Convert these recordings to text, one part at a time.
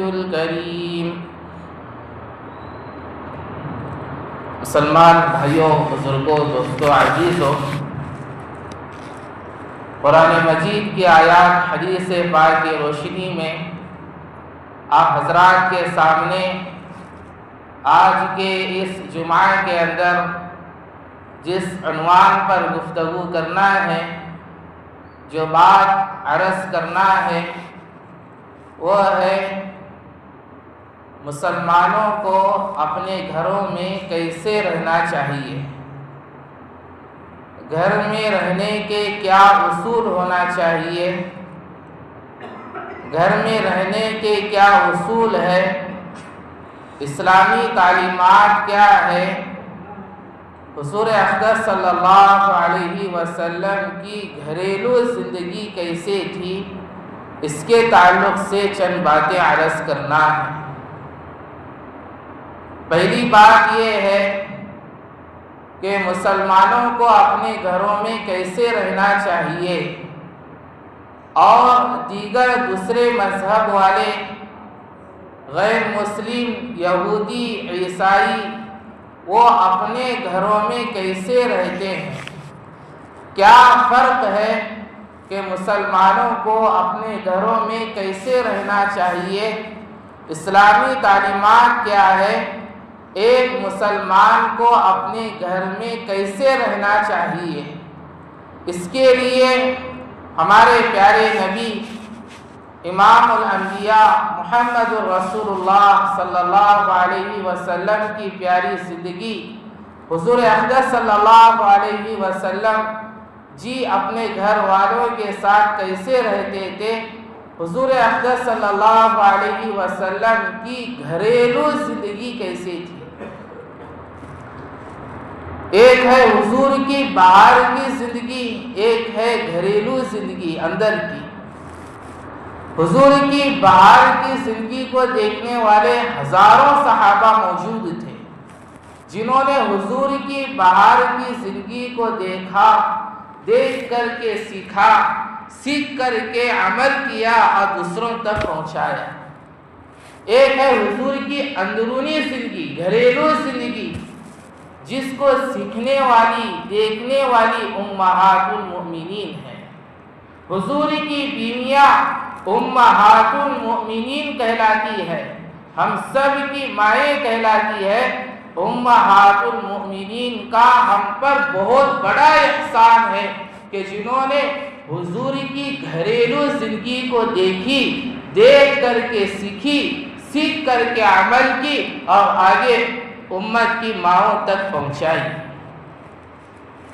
الكريم مسلمان بھائیوں، بزرگوں، دوستوں، عزیزوں، قرآن مجید کی آیات حدیث پاک کی روشنی میں آپ حضرات کے سامنے آج کے اس جمعہ کے اندر جس عنوان پر گفتگو کرنا ہے، جو بات عرض کرنا ہے، وہ ہے مسلمانوں کو اپنے گھروں میں کیسے رہنا چاہیے، گھر میں رہنے کے کیا اصول ہونا چاہیے، گھر میں رہنے کے کیا اصول ہے، اسلامی تعلیمات کیا ہے، حضور اقدس صلی اللہ علیہ وسلم کی گھریلو زندگی کیسے تھی، اس کے تعلق سے چند باتیں عرض کرنا ہے۔ پہلی بات یہ ہے کہ مسلمانوں کو اپنے گھروں میں کیسے رہنا چاہیے اور دیگر دوسرے مذہب والے غیر مسلم، یہودی، عیسائی وہ اپنے گھروں میں کیسے رہتے ہیں، کیا فرق ہے کہ مسلمانوں کو اپنے گھروں میں کیسے رہنا چاہیے، اسلامی تعلیمات کیا ہے، ایک مسلمان کو اپنے گھر میں کیسے رہنا چاہیے۔ اس کے لیے ہمارے پیارے نبی امام الانبیاء محمد الرسول اللہ صلی اللہ علیہ وسلم کی پیاری زندگی، حضور اقدس صلی اللہ علیہ وسلم جی اپنے گھر والوں کے ساتھ کیسے رہتے تھے، حضور اقدس صلی اللہ علیہ وسلم کی گھریلو زندگی کیسے تھی۔ ایک ہے حضور کی باہر کی زندگی، ایک ہے گھریلو زندگی اندر کی۔ حضور کی باہر کی زندگی کو دیکھنے والے ہزاروں صحابہ موجود تھے، جنہوں نے حضور کی باہر کی زندگی کو دیکھا، دیکھ کر کے سیکھا، سیکھ کر کے عمل کیا اور دوسروں تک پہنچایا۔ ایک ہے حضور کی اندرونی زندگی، گھریلو زندگی، جس کو سیکھنے والی، دیکھنے والی امہات المؤمنین ہیں۔ حضور کی بیویاں امہات المؤمنین کہلاتی ہے، ہم سب کی مائیں کہلاتی ہے۔ امہات المؤمنین کا ہم پر بہت بڑا احسان ہے کہ جنہوں نے حضور کی گھریلو زندگی کو دیکھی، دیکھ کر کے سیکھی، سیکھ کر کے عمل کی اور آگے امت کی ماؤں تک پہنچائی۔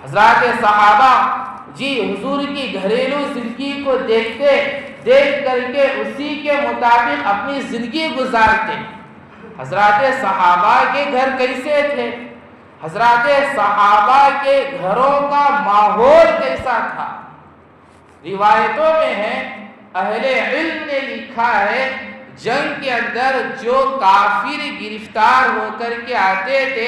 حضرات صحابہ جی حضور کی گھریلو زندگی کو دیکھ کر کے اسی کے مطابق اپنی زندگی گزارتے۔ حضرات صحابہ کے گھر کیسے تھے، حضرات صحابہ کے گھروں کا ماحول کیسا تھا؟ روایتوں میں ہے، اہل علم نے لکھا ہے، جنگ کے اندر جو کافر گرفتار ہو کر کے آتے تھے،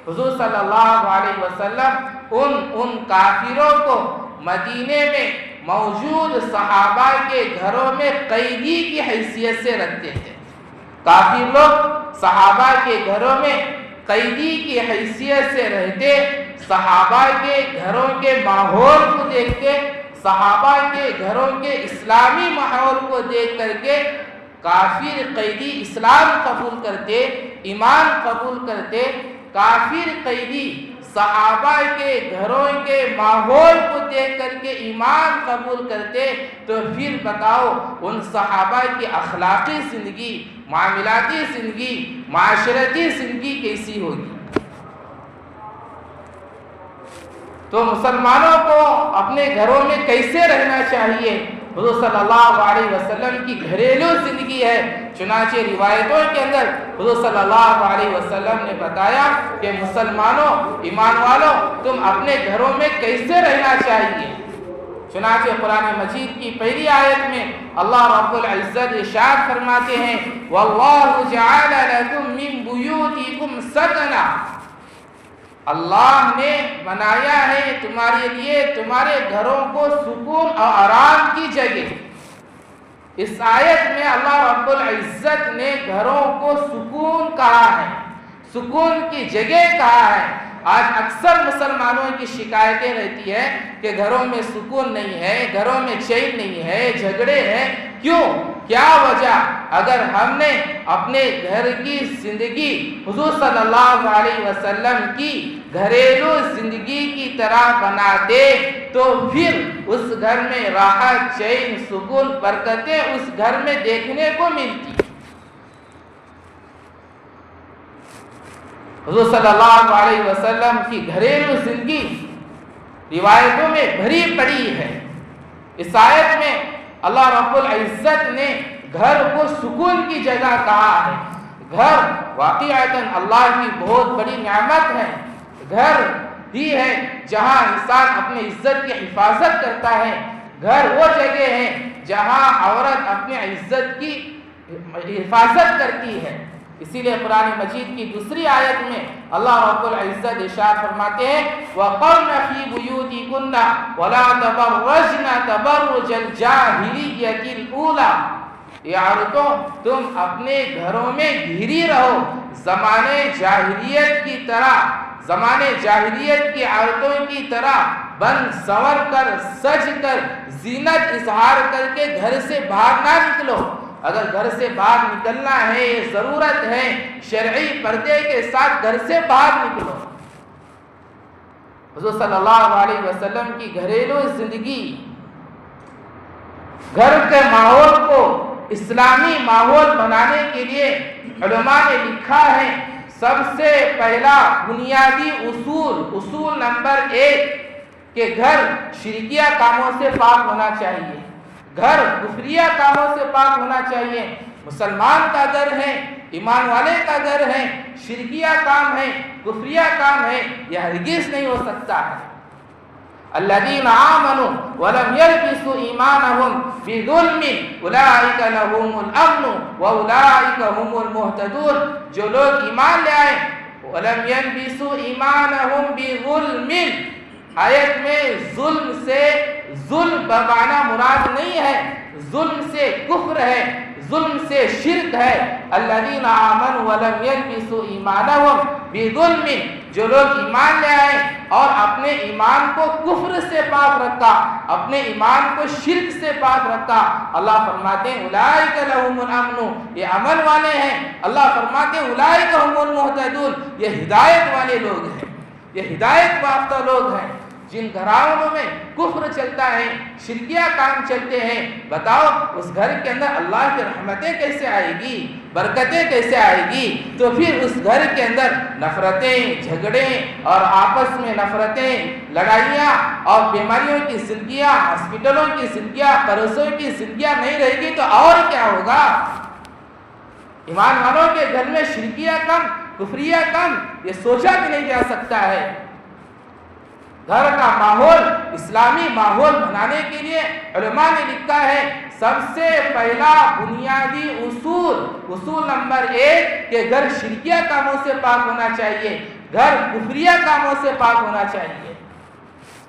حضور صلی اللہ علیہ وسلم ان کافروں کو مدینے میں موجود صحابہ کے گھروں میں قیدی کی حیثیت سے رکھتے تھے۔ کافر لوگ صحابہ کے گھروں میں قیدی کی حیثیت سے رہتے، صحابہ کے گھروں کے ماحول کو دیکھتے، صحابہ کے گھروں کے اسلامی ماحول کو دیکھ کر کے کافر قیدی اسلام قبول کرتے، ایمان قبول کرتے۔ کافر قیدی صحابہ کے گھروں کے ماحول کو دیکھ کر کے ایمان قبول کرتے، تو پھر بتاؤ ان صحابہ کی اخلاقی زندگی، معاملاتی زندگی، معاشرتی زندگی کیسی ہوگی؟ تو مسلمانوں کو اپنے گھروں میں کیسے رہنا چاہیے، حضور صلی اللہ علیہ وسلم کی گھریلو زندگی ہے۔ چنانچہ روایتوں کے اندر حضور صلی اللہ علیہ وسلم نے بتایا کہ مسلمانوں، ایمان والوں، تم اپنے گھروں میں کیسے رہنا چاہیے۔ چنانچہ قرآن مجید کی پہلی آیت میں اللہ رب العزت ارشاد فرماتے ہیں، وَاللَّهُ جَعَلَ لَكُم مِّن بُيُوتِكُمْ سَكَنًا، اللہ نے بنایا ہے تمہارے لیے تمہارے گھروں کو سکون اور آرام کی جگہ۔ اس آیت میں اللہ رب العزت نے گھروں کو سکون کہا ہے، سکون کی جگہ کہا ہے۔ آج اکثر مسلمانوں کی شکایتیں رہتی ہے کہ گھروں میں سکون نہیں ہے، گھروں میں چین نہیں ہے، جھگڑے ہیں۔ کیوں؟ کیا وجہ؟ اگر ہم نے اپنے گھر کی زندگی حضور صلی اللہ علیہ وسلم کی گھریلو زندگی کی طرح بنا دے تو پھر اس گھر میں راحت، چین، سکون، برکتیں اس گھر میں دیکھنے کو ملتی۔ حضور صلی اللہ علیہ وسلم کی گھریلو زندگی روایتوں میں بھری پڑی ہے۔ اس آیت میں اللہ رب العزت نے گھر کو سکون کی جگہ کہا ہے۔ گھر واقعتاً اللہ کی بہت بڑی نعمت ہے۔ گھر ہی ہے جہاں انسان اپنی عزت کی حفاظت کرتا ہے۔ گھر وہ جگہ ہے جہاں عورت اپنی عزت کی حفاظت کرتی ہے۔ اسی لیے قرآن مجید کی دوسری آیت میں اللہ رب العزت ارشاد فرماتے ہیں وَقَرْنَ فِي بُيُوتِكُنَّ وَلَا تَبَرَّجْنَ تَبَرُّجَ الْجَاهِلِيَّةِ الْأُولَى، یہ عورتوں تم اپنے گھروں میں گھری رہو زمانے جاہلیت کی طرح، زمانے جاہلیت کی عورتوں کی طرح بن سنور کر، سج کر، زینت اظہار کر کے گھر سے باہر نہ نکلو۔ اگر گھر سے باہر نکلنا ہے، یہ ضرورت ہے، شرعی پردے کے ساتھ گھر سے باہر نکلو۔ حضور صلی اللہ علیہ وسلم کی گھریلو زندگی، گھر کے ماحول کو اسلامی ماحول بنانے کے لیے علماء نے لکھا ہے سب سے پہلا بنیادی اصول نمبر 1 کہ گھر شرکیہ کاموں سے پاک ہونا چاہیے، گھر کفریہ کاموں سے پاک ہونا چاہیے۔ مسلمان کا گھر ہے، ایمان والے کا گھر ہے، شرکیہ کام ہے، کفریہ کام ہے، یہ ہرگز نہیں ہو سکتا ہے۔ الذین آمنوا ولم یلبسوا ایمانهم بظلم اولئک لهم الامن واولئک هم المهتدون، جو لوگ ایمان لے آئے ولم یلبسوا ایمانهم بظلم، آیت میں ظلم سے ظلم بمعنی مراد نہیں ہے، ظلم سے کفر ہے، ظلم سے شرک ہے۔ الذین آمنوا ولم یلبسوا ایمانهم بظلم، جو لوگ ایمان لے آئے اور اپنے ایمان کو کفر سے پاک رکھا، اپنے ایمان کو شرک سے پاک رکھا، اللہ فرماتے ہیں اولئک لهم الامن، یہ امن والے ہیں۔ اللہ فرماتے ہیں اولئک هم المهتدون، یہ ہدایت والے لوگ ہیں، یہ ہدایت یافتہ لوگ ہیں۔ جن گھرانوں میں کفر چلتا ہے، شرکیہ کام چلتے ہیں، بتاؤ اس گھر کے اندر اللہ کی رحمتیں کیسے آئے گی، برکتیں کیسے آئے گی؟ تو پھر اس گھر کے اندر نفرتیں، جھگڑے اور آپس میں نفرتیں، لڑائیاں اور بیماریوں کی زندگیاں، ہاسپٹلوں کی زندگیاں، پڑوسوں کی زندگیاں نہیں رہے گی تو اور کیا ہوگا؟ ایمان والوں کے گھر میں شرکیہ کم، کفریہ کم، یہ سوچا بھی نہیں جا سکتا ہے۔ گھر کا ماحول اسلامی ماحول بنانے کے لیے علماء نے لکھا ہے سب سے پہلا بنیادی اصول نمبر 1 کہ گھر شرکیہ کاموں سے پاک ہونا چاہیے، گھر کفریہ کاموں سے پاک ہونا چاہیے۔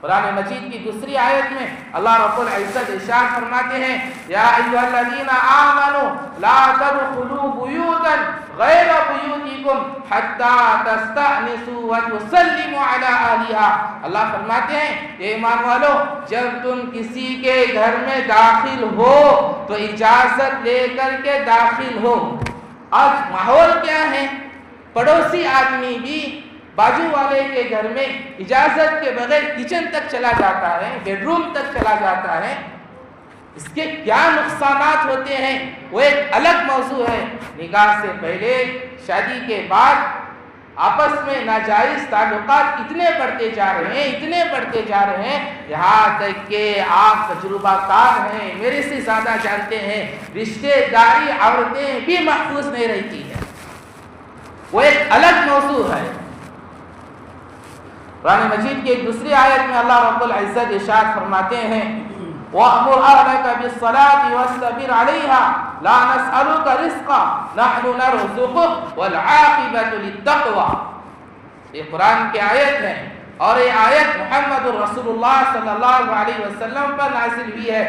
قرآن مجید کی دوسری آیت میں اللہ رب العزت ارشاد فرماتے ہیں یا ایھا الذین آمنوا لا تدخلوا بیوتا غیر بیوتکم حتی تستأنسوا وتسلموا علی اہلها، اللہ فرماتے ہیں اے ایمان والو جب تم کسی کے گھر میں داخل ہو تو اجازت لے کر کے داخل ہو۔ آج ماحول کیا ہے؟ پڑوسی آدمی بھی باجو والے کے گھر میں اجازت کے بغیر کچن تک چلا جاتا ہے، بیڈ روم تک چلا جاتا ہے۔ اس کے کیا نقصانات ہوتے ہیں وہ ایک الگ موضوع ہے۔ نکاح سے پہلے، شادی کے بعد آپس میں ناجائز تعلقات اتنے بڑھتے جا رہے ہیں، یہاں تک کہ آپ تجربہ کار ہیں، میرے سے زیادہ جانتے ہیں، رشتے داری عورتیں بھی محفوظ نہیں رہتی ہیں، وہ ایک الگ موضوع ہے۔ قرآن مجید کی ایک دوسری آیت میں اللہ رب العزت ارشاد فرماتے ہیں وَأْمُرْ أَهْلَكَ بِالصَّلَاةِ وَاسْتَبِرْ عَلَيْهَا لَا نَسْأَلُكَ رِزْقًا نَحْنُ نَرْزُقُكَ وَالْعَاقِبَةُ لِلتَّقْوَىٰ، یہ قرآن کی آیت ہے اور یہ آیت محمد رسول اللہ صلی اللہ علیہ وسلم پر نازل ہوئی ہے۔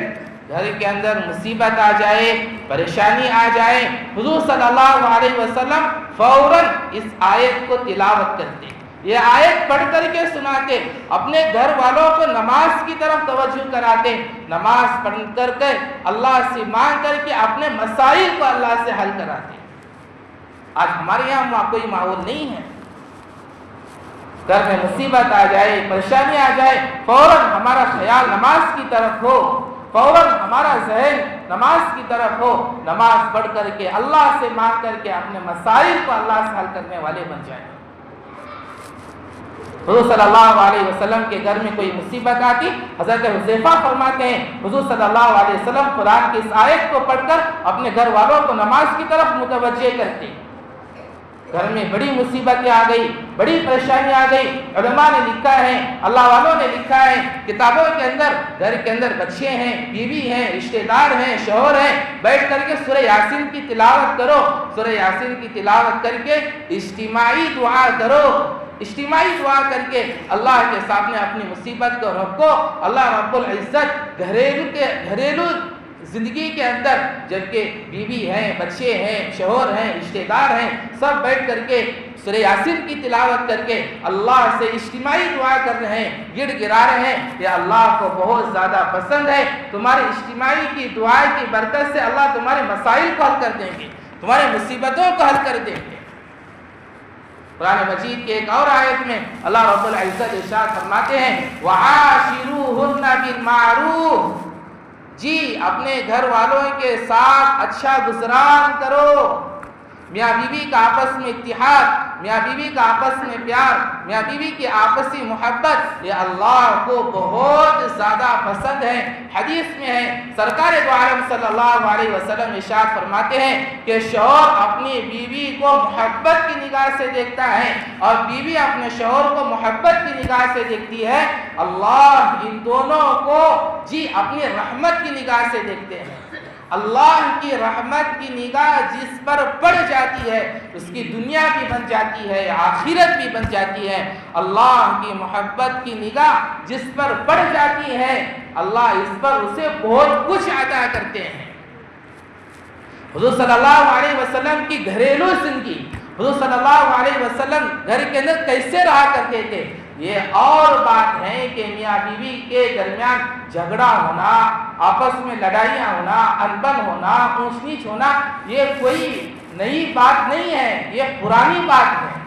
گھر کے اندر مصیبت آ جائے، پریشانی آ جائے، حضور صلی اللہ علیہ وسلم فوراً اس آیت کو تلاوت کرتے، یہ آیت پڑھ کر کے سناتے، اپنے گھر والوں کو نماز کی طرف توجہ کراتے، نماز پڑھ کر کے اللہ سے مانگ کر کے اپنے مسائل کو اللہ سے حل کراتے۔ آج ہمارے یہاں کوئی ماحول نہیں ہے، گھر میں مصیبت آ جائے، پریشانی آ جائے، فوراً ہمارا خیال نماز کی طرف ہو، فوراً ہمارا ذہن نماز کی طرف ہو، نماز پڑھ کر کے اللہ سے مانگ کر کے اپنے مسائل کو اللہ سے حل کرنے والے بن جائیں۔ حضور صلی اللہ علیہ وسلم کے گھر میں کوئی مصیبت آتی، حضرت حذیفہ فرماتے ہیں حضور صلی اللہ علیہ وسلم قرآن کی اس آیت کو پڑھ کر اپنے گھر والوں کو نماز کی طرف متوجہ کرتے۔ گھر میں بڑی مصیبتیں آ گئی، بڑی پریشانی آ گئی، علماء نے لکھا ہے، اللہ والوں نے لکھا ہے کتابوں کے اندر، گھر کے اندر بچے ہیں، بیوی ہیں، رشتہ دار ہیں، شوہر ہیں، بیٹھ کر کے سورہ یاسین کی تلاوت کرو، سورہ یاسین کی تلاوت کر کے اجتماعی دعا کرو، اجتماعی دعا کر کے اللہ کے سامنے اپنی مصیبت کو رکھو۔ اللہ رب العزت گھریلو زندگی کے اندر جبکہ بیوی ہیں، بچے ہیں، شوہر ہیں، رشتہ دار ہیں، سب بیٹھ کر کے سورہ یاسین کی تلاوت کر کے اللہ سے اجتماعی دعا کر رہے ہیں، گڑ گڑا رہے ہیں، یہ اللہ کو بہت زیادہ پسند ہے۔ تمہاری اجتماعی کی دعا کی برکت سے اللہ تمہارے مسائل کو حل کر دیں گے، تمہارے مصیبتوں کو حل کر دیں گے۔ قرآن مجید کے ایک اور آیت میں اللہ رب العزت ارشاد فرماتے ہیں وَعَاشِرُوهُنَّ بِالْمَعْرُوفِ، جی اپنے گھر والوں کے ساتھ اچھا گزران کرو۔ میاں بیوی کا آپس میں اتحاد، میاں بیوی کا آپس میں پیار، میاں بیوی کی آپسی محبت، یہ اللہ کو بہت زیادہ پسند ہے۔ حدیث میں ہے سرکار دو عالم صلی اللہ علیہ وسلم ارشاد فرماتے ہیں کہ شوہر اپنی بیوی کو محبت کی نگاہ سے دیکھتا ہے اور بیوی اپنے شوہر کو محبت کی نگاہ سے دیکھتی ہے، اللہ ان دونوں کو جی اپنی رحمت کی نگاہ سے دیکھتے ہیں۔ اللہ کی رحمت کی نگاہ جس پر پڑ جاتی ہے اس کی دنیا بھی بن جاتی ہے، آخرت بھی بن جاتی ہے۔ اللہ کی محبت کی نگاہ جس پر پڑ جاتی ہے اللہ اس پر اسے بہت کچھ عطا کرتے ہیں۔ حضور صلی اللہ علیہ وسلم کی گھریلو زندگی، حضور صلی اللہ علیہ وسلم گھر کے اندر کیسے رہا کرتے تھے، یہ اور بات ہے کہ میاں بیوی کے درمیان جھگڑا ہونا، آپس میں لڑائیاں ہونا، انبن ہونا، اونچ نیچ ہونا، یہ کوئی نئی بات نہیں ہے، یہ پرانی بات ہے۔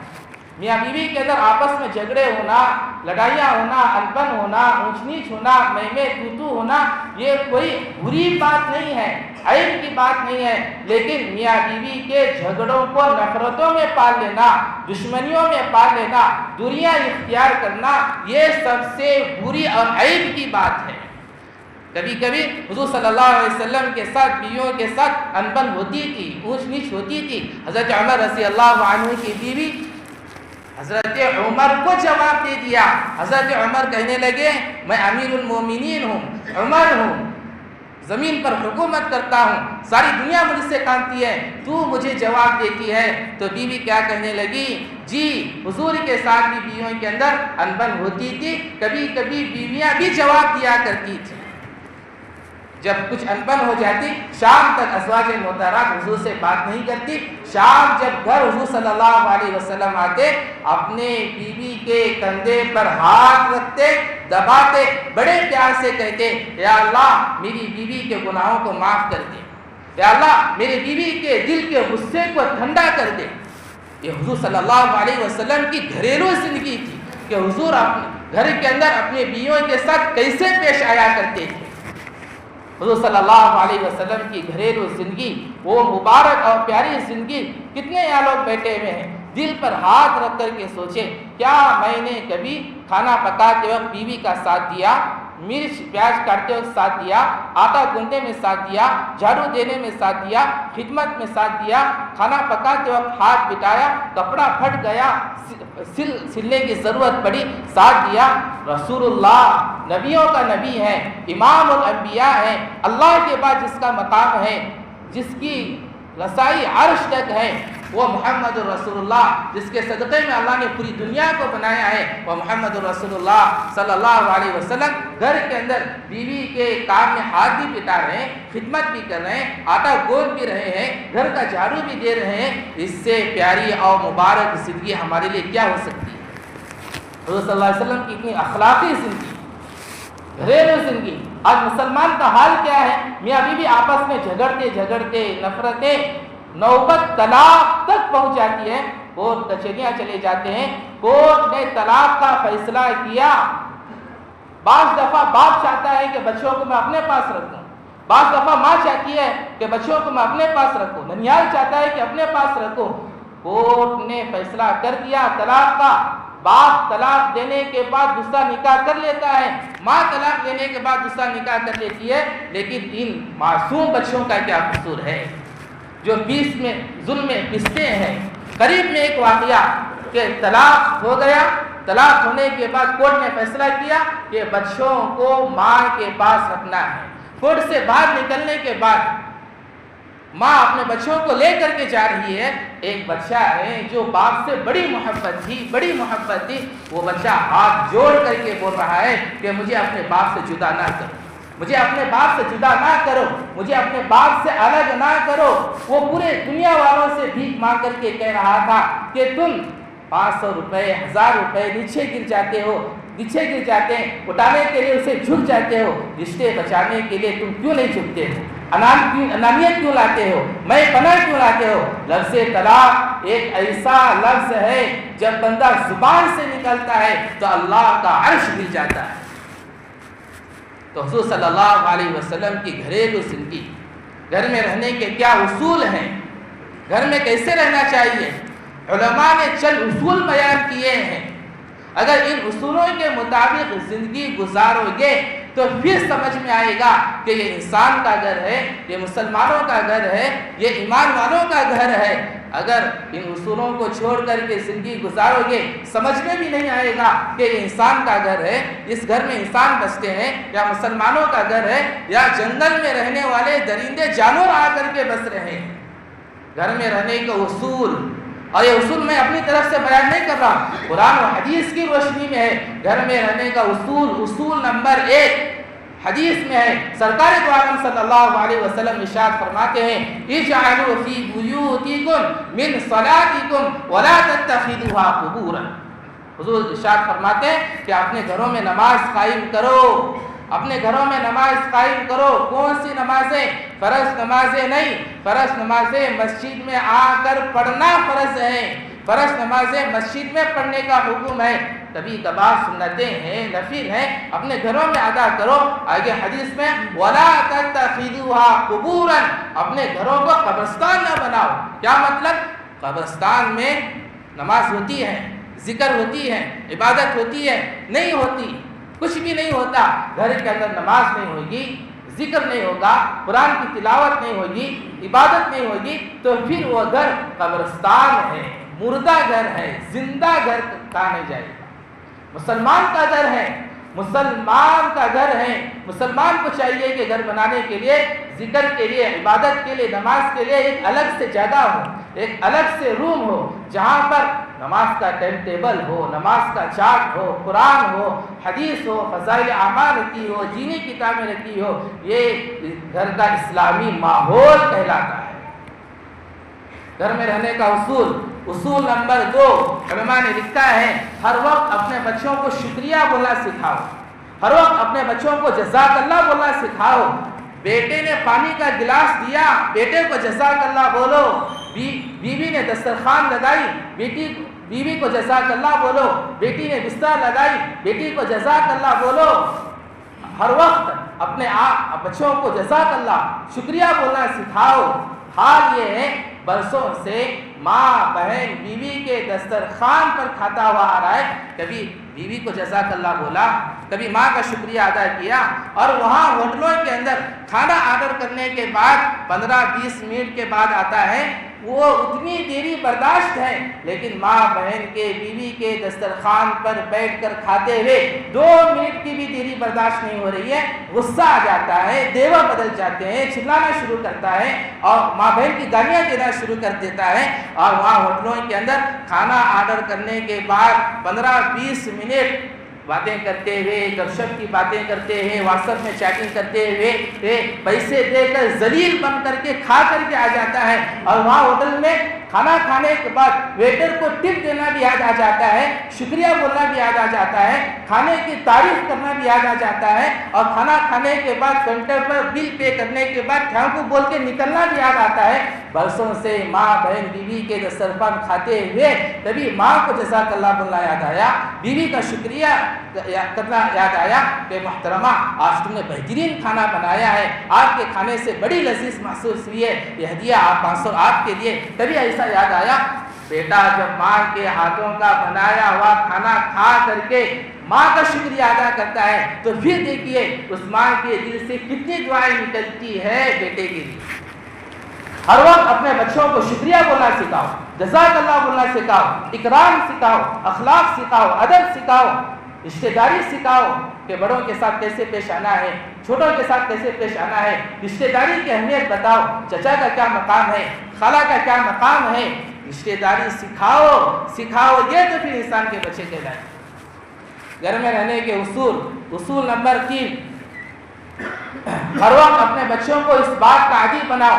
میاں بیوی کے اندر آپس میں جھگڑے ہونا، لڑائیاں ہونا، انبن ہونا، اونچ نیچ ہونا، میں تو ہونا، یہ کوئی بری بات نہیں ہے، عیب کی بات نہیں ہے، لیکن میاں بیوی کے جھگڑوں کو نفرتوں میں پال لینا، دشمنیوں میں پال لینا، دوریاں اختیار کرنا، یہ سب سے بری اور عیب کی بات ہے۔ کبھی کبھی حضور صلی اللہ علیہ وسلم کے ساتھ بیویوں کے ساتھ انبن ہوتی تھی، اونچ نیچ ہوتی تھی۔ حضرت عمر رضی اللہ عنہ کی بیوی حضرت عمر کو جواب دے دیا۔ حضرت عمر کہنے لگے میں امیر المومنین ہوں، عمر ہوں، زمین پر حکومت کرتا ہوں، ساری دنیا مجھ سے کانتی ہے، تو مجھے جواب دیتی ہے۔ تو بیوی کیا کہنے لگی، جی حضور کے ساتھ بھی بیویوں کے اندر انبن ہوتی تھی، کبھی کبھی بیویاں بھی جواب دیا کرتی تھی۔ جب کچھ انبن ہو جاتی شام تک ازواج محترمات حضور سے بات نہیں کرتی، شام جب گھر حضور صلی اللہ علیہ وسلم آتے اپنے بیوی کے کندھے پر ہاتھ رکھتے، دباتے، بڑے پیار سے کہتے یا اللہ میری بیوی کے گناہوں کو معاف کر دے، یا اللہ میری بیوی کے دل کے غصے کو ٹھنڈا کر دے۔ یہ حضور صلی اللہ علیہ وسلم کی گھریلو زندگی تھی کہ حضور اپنے گھر کے اندر اپنے بیویوں کے ساتھ کیسے پیش آیا کرتے تھے۔ حضور صلی اللہ علیہ وسلم کی گھریلو زندگی، وہ مبارک اور پیاری زندگی، کتنے یہاں لوگ بیٹھے ہوئے ہیں دل پر ہاتھ رکھ کر کے سوچیں کیا میں نے کبھی کھانا پکاتے وقت بیوی کا ساتھ دیا، مرچ پیاز کاٹتے وقت ساتھ دیا، آٹا گوندنے میں ساتھ دیا، جھاڑو دینے میں ساتھ دیا، خدمت میں ساتھ دیا، کھانا پکاتے وقت ہاتھ بٹایا، کپڑا پھٹ گیا، سلنے کی ضرورت پڑی، ساتھ دیا۔ رسول اللہ نبیوں کا نبی ہے، امام الانبیاء ہے، اللہ کے بعد جس کا مقام ہے، جس کی رسائی عرش تک ہے، وہ محمد الرسول اللہ، جس کے صدقے میں اللہ نے پوری دنیا کو بنایا ہے، وہ محمد الرسول اللہ صلی اللہ علیہ وسلم گھر کے اندر بیوی کے کام میں ہاتھ بھی پٹا رہے ہیں، خدمت بھی کر رہے ہیں، آٹا گوندھ بھی رہے ہیں، گھر کا جھاڑو بھی دے رہے ہیں۔ اس سے پیاری اور مبارک زندگی ہمارے لیے کیا ہو سکتی ہے؟ حضور صلی اللہ علیہ وسلم کی اتنی اخلاقی زندگی، گھریلو زندگی۔ آج مسلمان کا حال کیا ہے؟ میاں بیوی آپس میں جھگڑتے نفرتیں نوبت طلاق تک پہنچ جاتی ہے، کورٹ کچہریاں چلے جاتے ہیں، کورٹ نے طلاق کا فیصلہ کیا۔ بعض دفعہ باپ چاہتا ہے کہ بچوں کو میں اپنے پاس رکھوں، بعض دفعہ ماں چاہتی ہے کہ بچوں کو میں اپنے پاس رکھوں، ننیال چاہتا ہے کہ اپنے پاس رکھوں۔ کورٹ نے فیصلہ کر دیا طلاق کا۔ باپ طلاق دینے کے بعد دوسرا نکاح کر لیتا ہے، ماں طلاق دینے کے بعد دوسرا نکاح کر لیتی ہے، لیکن ان معصوم بچوں کا کیا قصور ہے جو بیچ میں ظلم میں پستے ہیں؟ قریب میں ایک واقعہ کہ طلاق ہو گیا، طلاق ہونے کے بعد کورٹ نے فیصلہ کیا کہ بچوں کو ماں کے پاس رکھنا ہے۔ کورٹ سے باہر نکلنے کے بعد ماں اپنے بچوں کو لے کر کے جا رہی ہے۔ ایک بچہ ہے جو باپ سے بڑی محبت تھی، وہ بچہ ہاتھ جوڑ کر کے بول رہا ہے کہ مجھے اپنے باپ سے جدا نہ کرو، مجھے اپنے باپ سے جدا نہ کرو، مجھے اپنے باپ سے الگ نہ کرو۔ وہ پورے دنیا والوں سے بھیک مانگ کر کے کہہ رہا تھا کہ تم 500 روپے 1000 روپے نیچے گر جاتے ہیں، اٹھانے کے لیے اسے جھک جاتے ہو، رشتے بچانے کے لیے تم کیوں نہیں جھکتے ہو؟ انانیت کیوں لاتے ہو؟ میں پناہ کیوں لاتے ہو؟ لفظ طلاق ایک ایسا لفظ ہے جب بندہ زبان سے نکلتا ہے تو اللہ کا عرش ہل جاتا ہے۔ تو حضور صلی اللہ علیہ وسلم کی گھریلو زندگی، گھر میں رہنے کے کیا اصول ہیں، گھر میں کیسے رہنا چاہیے، علماء نے چند اصول بیان کیے ہیں۔ اگر ان اصولوں کے مطابق زندگی گزارو گے تو پھر سمجھ میں آئے گا کہ یہ انسان کا گھر ہے، یہ مسلمانوں کا گھر ہے، یہ ایمان والوں کا گھر ہے۔ اگر ان اصولوں کو چھوڑ کر کے زندگی گزارو گے، سمجھ میں بھی نہیں آئے گا کہ یہ انسان کا گھر ہے، اس گھر میں انسان بستے ہیں، یا مسلمانوں کا گھر ہے، یا جنگل میں رہنے والے درندے جانور آ کر کے بس رہے ہیں۔ گھر میں رہنے کا اصول، اور یہ اصول میں اپنی طرف سے بیان نہیں کر رہا، قرآن و حدیث کی روشنی میں ہے۔ گھر میں رہنے کا اصول نمبر 1 حدیث میں ہے۔ سرکار دو عالم صلی اللہ علیہ وسلم ارشاد فرماتے ہیں، اجعلوا فی بیوتکم من صلاتکم ولا تتخذوها قبورا۔ حضور ارشاد فرماتے ہیں کہ اپنے گھروں میں نماز قائم کرو، اپنے گھروں میں نماز قائم کرو۔ کون سی نمازیں؟ فرض نمازیں نہیں، فرض نمازیں مسجد میں آ کر پڑھنا فرض ہے، فرض نمازیں مسجد میں پڑھنے کا حکم ہے۔ کبھی کبھار سنتیں ہیں، نفل ہیں، اپنے گھروں میں ادا کرو۔ آگے حدیث میں وَلَا تَتَّخِذُوهَا قُبُورًا، اپنے گھروں کو قبرستان نہ بناؤ۔ کیا مطلب؟ قبرستان میں نماز ہوتی ہے، ذکر ہوتی ہے، عبادت ہوتی ہے؟ نہیں ہوتی، کچھ بھی نہیں ہوتا۔ گھر کے اندر نماز نہیں ہوگی، ذکر نہیں ہوگا، قرآن کی تلاوت نہیں ہوگی، عبادت نہیں ہوگی، تو پھر وہ گھر قبرستان ہے، مردہ گھر ہے، زندہ گھر کہا نہیں جائے گا۔ مسلمان کا گھر ہے، مسلمان کا گھر ہے۔ مسلمان کو چاہیے کہ گھر بنانے کے لیے، ذکر کے لیے، عبادت کے لیے، نماز کے لیے ایک الگ سے جگہ ہو، ایک الگ سے روم ہو، جہاں پر نماز کا ٹائم ٹیبل ہو، نماز کا چارٹ ہو، قرآن ہو، حدیث ہو، فضائل اعمال رکھی ہو، دینی کتابیں رکھی ہو۔ یہ گھر کا اسلامی ماحول کہلاتا ہے۔ گھر میں رہنے کا اصول نمبر 2 علماء نے لکھا ہے، ہر وقت اپنے بچوں کو شکریہ بولنا سکھاؤ، ہر وقت اپنے بچوں کو جزاک اللہ بولنا سکھاؤ۔ بیٹے نے پانی کا گلاس دیا، بیٹے کو جزاک اللہ بولو۔ بیوی نے دسترخوان لگائی، بیوی کو جزاک اللہ بولو۔ بیٹی نے بستر لگائی، بیٹی کو جزاک اللہ بولو۔ ہر وقت اپنے بچوں کو جزاک اللہ شکریہ بولنا سکھاؤ۔ حال یہ ہے برسوں سے ماں بہن بیوی کے دسترخوان پر کھاتا ہوا آ رہا ہے، کبھی بیوی کو جزاک اللہ بولا، کبھی ماں کا شکریہ ادا کیا، اور وہاں ہوٹلوں کے اندر کھانا آرڈر کرنے کے بعد 15-20 منٹ کے بعد آتا ہے وہ اتنی دیری برداشت ہے، لیکن ماں بہن کے بیوی کے دسترخوان پر بیٹھ کر کھاتے ہوئے 2 منٹ کی بھی دیری برداشت نہیں ہو رہی ہے، غصہ آ جاتا ہے، دیوا بدل جاتے ہیں، چلانا شروع کرتا ہے اور ماں بہن کی گالیاں دینا شروع کر دیتا ہے، اور وہاں ہوٹلوں کے اندر کھانا آرڈر کرنے کے بعد 15-20 منٹ باتیں کرتے ہوئے، گپ شپ کی باتیں کرتے ہوئے، واٹس ایپ میں چیٹنگ کرتے ہوئے پیسے دے کر ذلیل بن کر کے کھا کر کے آ جاتا ہے، اور وہاں ہوٹل میں کھانا کھانے کے بعد ویٹر کو ٹپ دینا بھی یاد آ جاتا ہے، شکریہ بولنا بھی یاد آ جاتا ہے، کھانے کی تعریف کرنا بھی یاد آ جاتا ہے، اور کھانا کھانے کے بعد کاؤنٹر پر بل پے کرنے کے بعد تھینک یو بول کے نکلنا بھی یاد آتا ہے۔ برسوں سے ماں بہن بیوی کے دسترخوان کھاتے ہوئے تبھی ماں کو جزاک اللہ بولنا یاد آیا، بیوی کا شکریہ کرنا یاد آیا کہ محترمہ آج تم نے بہترین کھانا بنایا ہے، آپ کے کھانے سے بڑی لذیذ محسوس ہوئی ہے، یہ ہدیہ آپ 500 آپ کے لیے، تبھی ایسا یاد آیا۔ بیٹا جب ماں کے ہاتھوں کا بنایا ہوا کھانا کھا کر کے ماں کا شکریہ ادا کرتا ہے تو پھر دیکھیے اس ماں کے دل سے کتنی دعائیں نکلتی ہے بیٹے کے لیے۔ ہر وقت اپنے بچوں کو شکریہ بولنا سکھاؤ، جزاک اللہ بولنا سکھاؤ، اکرام سکھاؤ، اخلاق سکھاؤ، ادب سکھاؤ، رشتہ داری سکھاؤ کہ بڑوں کے ساتھ کیسے پیش آنا ہے، چھوٹوں کے ساتھ کیسے پیش آنا ہے، رشتہ داری کی اہمیت بتاؤ، چچا کا کیا مقام ہے، خالہ کا کیا مقام ہے، رشتہ داری سکھاؤ، یہ تو پھر انسان کے بچے کہلائیں۔ گھر میں رہنے کے اصول نمبر 3، ہر وقت اپنے بچوں کو اس بات کا عادی بناؤ،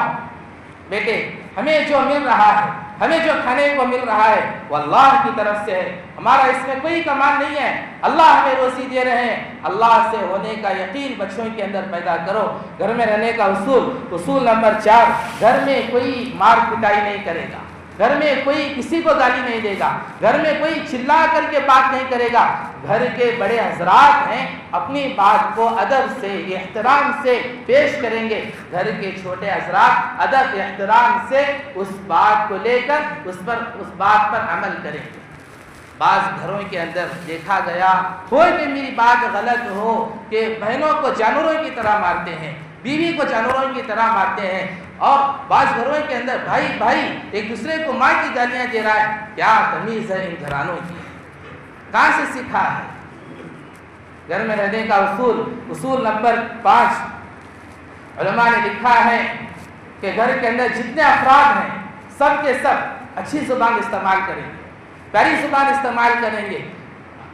بیٹے ہمیں جو مل رہا ہے، ہمیں جو کھانے کو مل رہا ہے وہ اللہ کی طرف سے ہے، ہمارا اس میں کوئی کمال نہیں ہے، اللہ ہمیں روزی دے رہے ہیں، اللہ سے ہونے کا یقین بچوں کے اندر پیدا کرو۔ گھر میں رہنے کا اصول نمبر 4، گھر میں کوئی مار پٹائی نہیں کرے گا، گھر میں کوئی کسی کو گالی نہیں دے گا، گھر میں کوئی چلا کر کے بات نہیں کرے گا، گھر کے بڑے حضرات ہیں اپنی بات کو ادب سے احترام سے پیش کریں گے، گھر کے چھوٹے حضرات ادب احترام سے اس بات کو لے کر اس بات پر عمل کریں گے۔ بعض گھروں کے اندر دیکھا گیا کوئی بھی میری بات غلط ہو کہ بہنوں کو جانوروں کی طرح مارتے ہیں، بیوی کو جانوروں کی طرح مارتے ہیں، اور بعض گھروں کے اندر بھائی ایک دوسرے کو ماں کی گالیاں دے رہا ہے۔ کیا تمیز ہے ان گھرانوں کی، کہاں سے سیکھا ہے؟ گھر میں رہنے کا اصول نمبر 5، علماء نے لکھا ہے کہ گھر کے اندر جتنے افراد ہیں سب کے سب اچھی زبان استعمال کریں گے، پیاری زبان استعمال کریں گے،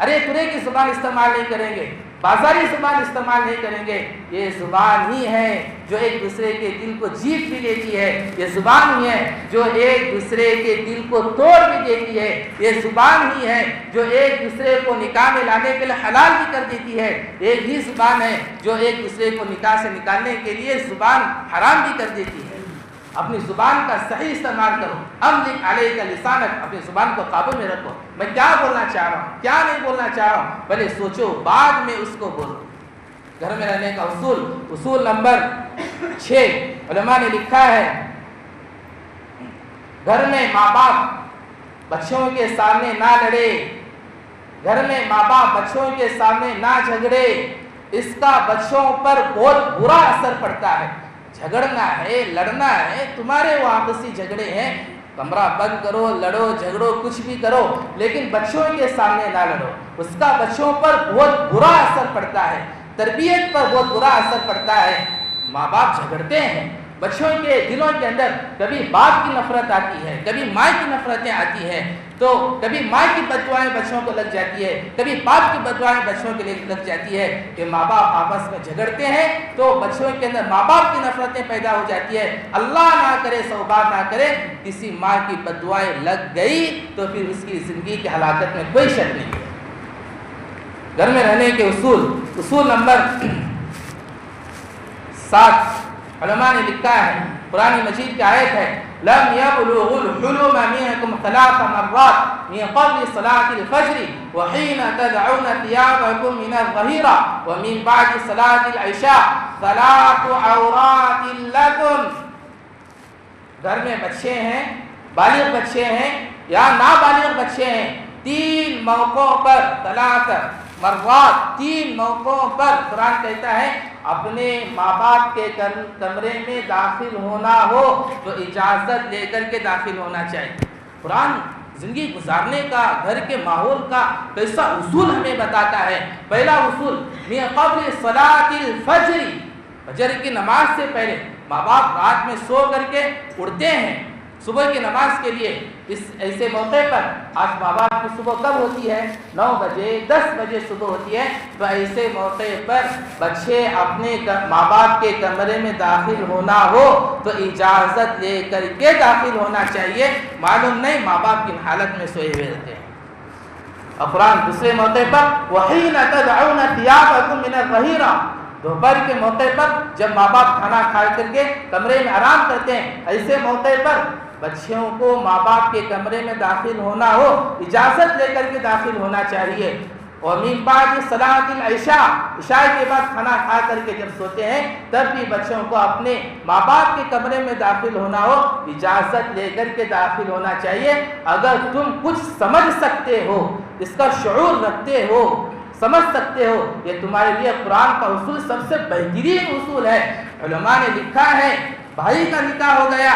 ارے ترے کی زبان استعمال نہیں کریں گے، بازاری زبان استعمال نہیں کریں گے۔ یہ زبان ہی ہے جو ایک دوسرے کے دل کو جیت بھی لیتی ہے، یہ زبان ہی ہے جو ایک دوسرے کے دل کو توڑ بھی دیتی ہے، یہ زبان ہی ہے جو ایک دوسرے کو نکاح میں لانے کے لیے حلال بھی کر دیتی ہے، ایک ہی زبان ہے جو ایک دوسرے کو نکاح سے نکالنے کے لیے زبان حرام بھی کر دیتی ہے۔ اپنی زبان کا صحیح استعمال کرو، املک علیک لسانک، اپنی زبان کو قابو میں رکھو، میں کیا بولنا چاہ رہا ہوں کیا نہیں بولنا چاہ رہا ہوں پہلے سوچو بعد میں اس کو بولو۔ گھر میں رہنے کا اصول نمبر 6، علماء نے لکھا ہے گھر میں ماں باپ بچوں کے سامنے نہ لڑے، گھر میں ماں باپ بچوں کے سامنے نہ جھگڑے، اس کا بچوں پر بہت برا اثر پڑتا ہے۔ جھگڑنا ہے، لڑنا ہے، تمہارے وہ آپسی جھگڑے ہیں، کمرہ بند کرو، لڑو جھگڑو کچھ بھی کرو، لیکن بچوں کے سامنے نہ لڑو، اس کا بچوں پر بہت برا اثر پڑتا ہے، تربیت پر بہت برا اثر پڑتا ہے۔ ماں باپ جھگڑتے ہیں، بچوں کے دلوں کے اندر کبھی باپ کی نفرت آتی ہے، کبھی ماں کی نفرتیں آتی ہیں، تو کبھی ماں کی بددعائیں بچوں کو لگ جاتی ہے، کبھی باپ کی بددعائیں بچوں کے لیے لگ جاتی ہے کہ ماں باپ آپس میں جھگڑتے ہیں تو بچوں کے اندر ماں باپ کی نفرتیں پیدا ہو جاتی ہے۔ اللہ نہ کرے، سوبات نہ کرے، کسی ماں کی بددعائیں لگ گئی تو پھر اس کی زندگی کی ہلاکت میں کوئی شک نہیں ہے۔ گھر میں رہنے کے اصول نمبر 7، علماء نے لکھا ہے، قرآن مجید کی آیت ہے، لم يبلغ الحلم منكم 3 مرات من قبل صلاة الفجر وحين تدعون ثيابكم من الظهيرة ومن بعد صلاة العشاء 3 عورات لكم۔ گھر میں بچے ہیں، بالغ بچے ہیں یا نابالغ بچے ہیں، 3 موقعوں پر 3 مرات 3 موقعوں پر قرآن کہتا ہے اپنے ماں باپ کے کمرے میں داخل ہونا ہو تو اجازت لے کر کے داخل ہونا چاہیے۔ قرآن زندگی گزارنے کا، گھر کے ماحول کا کیسا اصول ہمیں بتاتا ہے۔ پہلا اصول من قبل صلاۃ الفجر، فجر کی نماز سے پہلے ماں باپ رات میں سو کر کے اٹھتے ہیں صبح کی نماز کے لیے۔ اس ایسے موقع پر، آج ماں باپ کی صبح کب ہوتی ہے؟ 9 بجے 10 بجے صبح ہوتی ہے، تو ایسے موقع پر بچے اپنے ماں باپ کے کمرے میں داخل ہونا ہو تو اجازت لے کر کے داخل ہونا چاہیے۔ معلوم نہیں ماں باپ کن حالت میں سوئے ہوئے رہتے ہیں۔ اور قرآن دوسرے موقع پر وَحِينَ تَدْعُونَ ثِيَابَكُم مِّنَ الظَّهِيرَةِ، دوپہر کے موقع پر جب ماں باپ کھانا کھا کر کے کمرے میں آرام کرتے ہیں، ایسے موقع پر بچوں کو ماں باپ کے کمرے میں داخل ہونا ہو اجازت لے کر کے داخل ہونا چاہیے۔ اور من بعد صلاۃ العشاء، عشاء کے بعد کھانا کھا کر کے جب سوتے ہیں تب بھی بچوں کو اپنے ماں باپ کے کمرے میں داخل ہونا ہو اجازت لے کر کے داخل ہونا چاہیے۔ اگر تم کچھ سمجھ سکتے ہو، اس کا شعور رکھتے ہو، سمجھ سکتے ہو، یہ تمہارے لیے قرآن کا اصول سب سے بہترین اصول ہے۔ علماء نے لکھا ہے بھائی کا نکاح ہو گیا،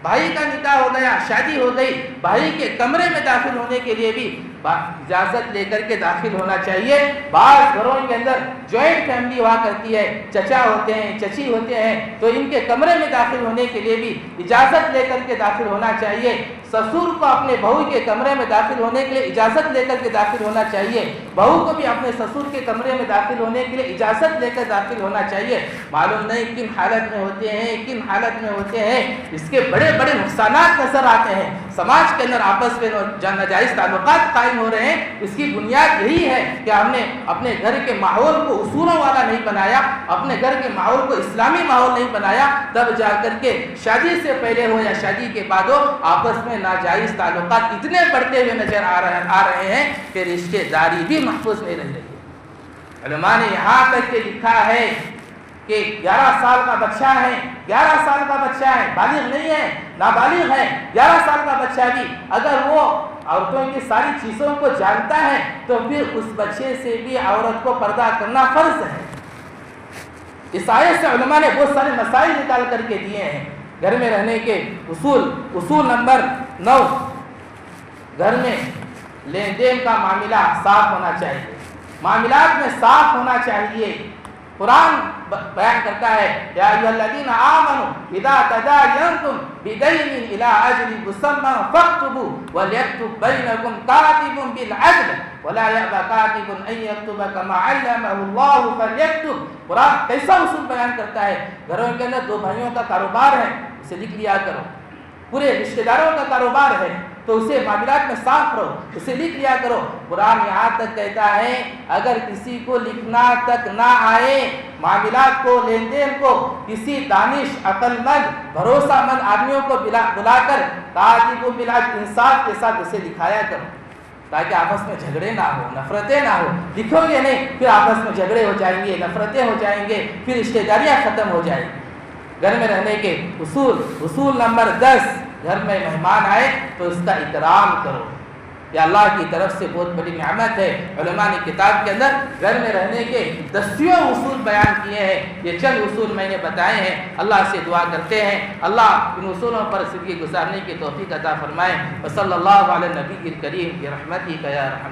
بھائی کا نکاح ہو گیا، شادی ہو گئی، بھائی کے کمرے میں داخل ہونے کے لیے بھی اجازت لے کر کے داخل ہونا چاہیے۔ بعض گھروں کے اندر جوائنٹ فیملی ہوا کرتی ہے، چچا ہوتے ہیں، چچی ہوتے ہیں، تو ان کے کمرے میں داخل ہونے کے لیے بھی اجازت لے کر کے داخل ہونا چاہیے۔ سسر کو اپنے بہو کے کمرے میں داخل ہونے کے لیے اجازت لے کر کے داخل ہونا چاہیے، بہو کو بھی اپنے سسر کے کمرے میں داخل ہونے کے لیے اجازت لے کر داخل ہونا چاہیے۔ معلوم نہیں کن حالت میں ہوتے ہیں، کن حالت میں ہوتے ہیں، اس کے بڑے بڑے نقصانات نظر آتے ہیں۔ سماج کے اندر آپس میں ناجائز تعلقات قائم ہو رہے ہیں، اس کی بنیاد یہی ہے کہ ہم نے اپنے گھر کے ماحول کو اصولوں والا نہیں بنایا، اپنے گھر کے ماحول کو اسلامی ماحول نہیں بنایا، تب جا کر کے شادی سے پہلے ہو یا شادی کے بعد ہو آپس میں ناجائز تعلقات اتنے بڑھتے ہوئے نظر آ رہے ہیں کہ رشتے داری بھی محفوظ نہیں رہ رہی ہے۔ علماء نے یہاں تک کہ لکھا ہے کہ 11 سال کا بچہ ہے، 11 سال کا بچہ ہے، بالغ نہیں ہے، نابالغ ہے، 11 سال کا بچہ بھی اگر وہ عورتوں کی ساری چیزوں کو جانتا ہے تو پھر اس بچے سے بھی عورت کو پردہ کرنا فرض ہے۔ اس آیت سے علماء نے بہت سارے مسائل نکال کر کے دیے ہیں۔ گھر میں رہنے کے اصول نمبر 9، گھر میں لین دین کا معاملہ صاف ہونا چاہیے، معاملات میں صاف ہونا چاہیے۔ قرآن بیان کرتا ہے یا ایھا الذین آمنوا اذا تداینتم بدین الی اجل مسمى فاکتبوا ولیکتب بینکم کاتب بالعدل ولا یأبى کاتب ان یکتب کما علمہ اللہ فلیکتب۔ قرآن کیسا اصول بیان کرتا ہے؟ گھروں کے اندر 2 بھائیوں کا کاروبار ہے، اسے لکھ لیا کرو، پورے رشتہ داروں کا کاروبار ہے تو اسے معاملات میں صاف رہو، اسے لکھ لیا کرو۔ قرآن یہاں تک کہتا ہے اگر کسی کو لکھنا تک نہ آئے، معاملات کو، لین دین کو کسی دانش، عقل مند، بھروسہ مند آدمیوں کو بلا کر کاتب بالعدل، انصاف کے ساتھ اسے لکھایا کرو تاکہ آپس میں جھگڑے نہ ہو، نفرتیں نہ ہو۔ لکھو گے نہیں پھر آپس میں جھگڑے ہو جائیں گے، نفرتیں ہو جائیں گے، پھر رشتہ داریاں ختم ہو جائیں گی۔ گھر میں رہنے کے اصول نمبر 10، گھر میں مہمان آئے تو اس کا اکرام کرو، یہ اللہ کی طرف سے بہت بڑی نعمت ہے۔ علماء نے کتاب کے اندر گھر میں رہنے کے 10 اصول بیان کیے ہیں، یہ چند اصول میں نے بتائے ہیں۔ اللہ سے دعا کرتے ہیں اللہ ان اصولوں پر زندگی گزارنے کی توفیق عطا فرمائے۔ وصلی اللہ علی النبی الکریم برحمتہ یا ارحم